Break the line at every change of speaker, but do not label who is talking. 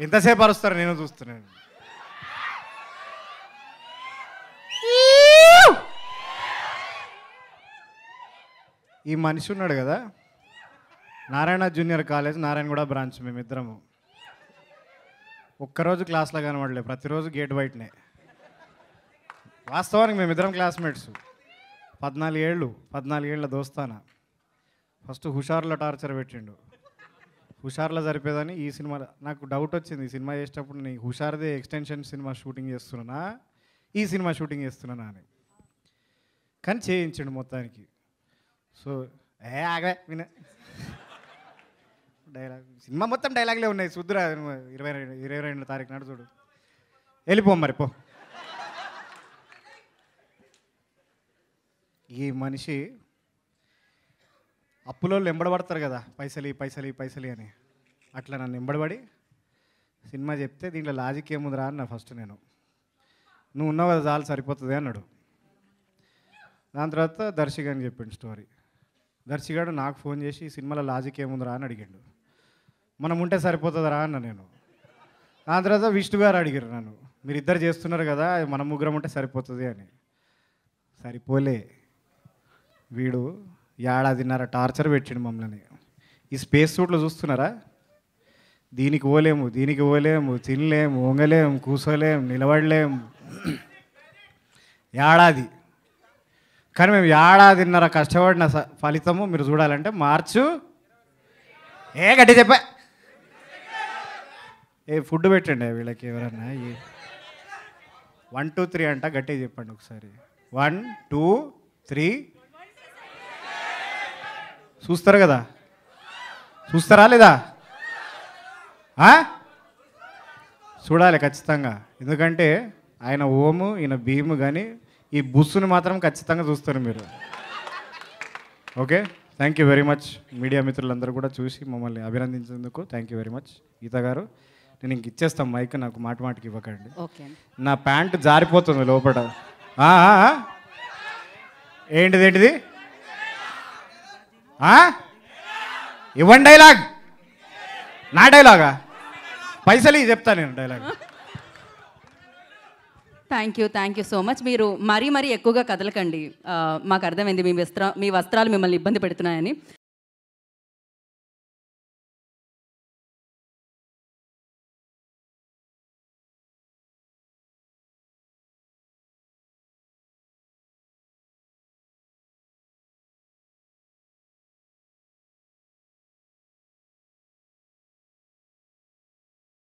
ఎంతసేపు అరుస్తారు నేను చూస్తున్నాను. ఈ మనిషి ఉన్నాడు కదా, Narayana junior college Narayanguda branch, మేమిద్దరము ఒక్కరోజు క్లాస్లో కనబడలే, ప్రతిరోజు గేట్ బయటనే. వాస్తవానికి మేమిద్దరం క్లాస్మేట్స్, 14 ఏళ్ళ దోస్తానా. ఫస్ట్ హుషార్లో టార్చర్ పెట్టిండు, హుషార్లో సరిపోయేదని ఈ సినిమా నాకు డౌట్ వచ్చింది. ఈ సినిమా చేసేటప్పుడు నేను హుషార్దే ఎక్స్టెన్షన్ సినిమా షూటింగ్ చేస్తున్నానా, ఈ సినిమా షూటింగ్ చేస్తున్నానా అని. కానీ చేయించండు మొత్తానికి. సో ఆగే విన డైలాగ్, సినిమా మొత్తం డైలాగ్లే ఉన్నాయి. చూద్దురా 22 తారీఖు నాడు చూడు. వెళ్ళిపో మరి పో. ఈ మనిషి అప్పులో ఎంబడబడతారు కదా, పైసలి అని. అట్లా నన్ను ఎంబడబడి సినిమా చెప్తే దీంట్లో లాజిక్ ఏముందిరా అన్న. ఫస్ట్ నేను, నువ్వు ఉన్నావు కదా చాలు సరిపోతుంది అన్నాడు. దాని తర్వాత దర్శిగా అని చెప్పిండు స్టోరీ. దర్శిగాడు నాకు ఫోన్ చేసి ఈ సినిమాలో లాజిక్ ఏముందిరా అని అడిగాడు. మనం ఉంటే సరిపోతుందిరా అన్న నేను. దాని తర్వాత విష్ణు గారు అడిగారు నన్ను, మీరిద్దరు చేస్తున్నారు కదా మనం ముగ్గురం ఉంటే సరిపోతుంది అని. సరిపోలే, వీడు 1.5 టార్చర్ పెట్టిండు మమ్మల్ని. ఈ స్పేస్ సూట్లో చూస్తున్నారా, దీనికి పోలేము తినలేము, వంగలేము, కూర్చోలేము, నిలబడలేము. ఏడాది. కానీ మేము 1.5 కష్టపడిన ఫలితము మీరు చూడాలంటే మార్చు గట్టి చెప్పా. ఫుడ్ పెట్టండి వీళ్ళకి ఎవరన్నా. 1 2 3 అంట, గట్టిగా చెప్పండి ఒకసారి. 1 2 3. చూస్తారు కదా, చూస్తారా లేదా? చూడాలి ఖచ్చితంగా. ఎందుకంటే ఆయన ఓము, ఈయన భీము, కానీ ఈ బుస్సుని మాత్రం ఖచ్చితంగా చూస్తారు మీరు. Okay, thank you very much. Media మిత్రులందరూ కూడా చూసి మమ్మల్ని అభినందించేందుకు థ్యాంక్ యూ వెరీ మచ్. గీత గారు, నేను ఇంక ఇచ్చేస్తాను మైక్, నాకు మాటికి ఇవ్వకండి. నా ప్యాంటు జారిపోతుంది లోపల. ఏంటిది ఇవ్వండి డైలాగ్. నా డైలాగా? పైసలు చెప్తాను నేను dialogue.
Thank you so much. మీరు మరీ ఎక్కువగా కదలకండి. మాకు అర్థమైంది మీ వస్త్రాలు మిమ్మల్ని ఇబ్బంది పెడుతున్నాయని.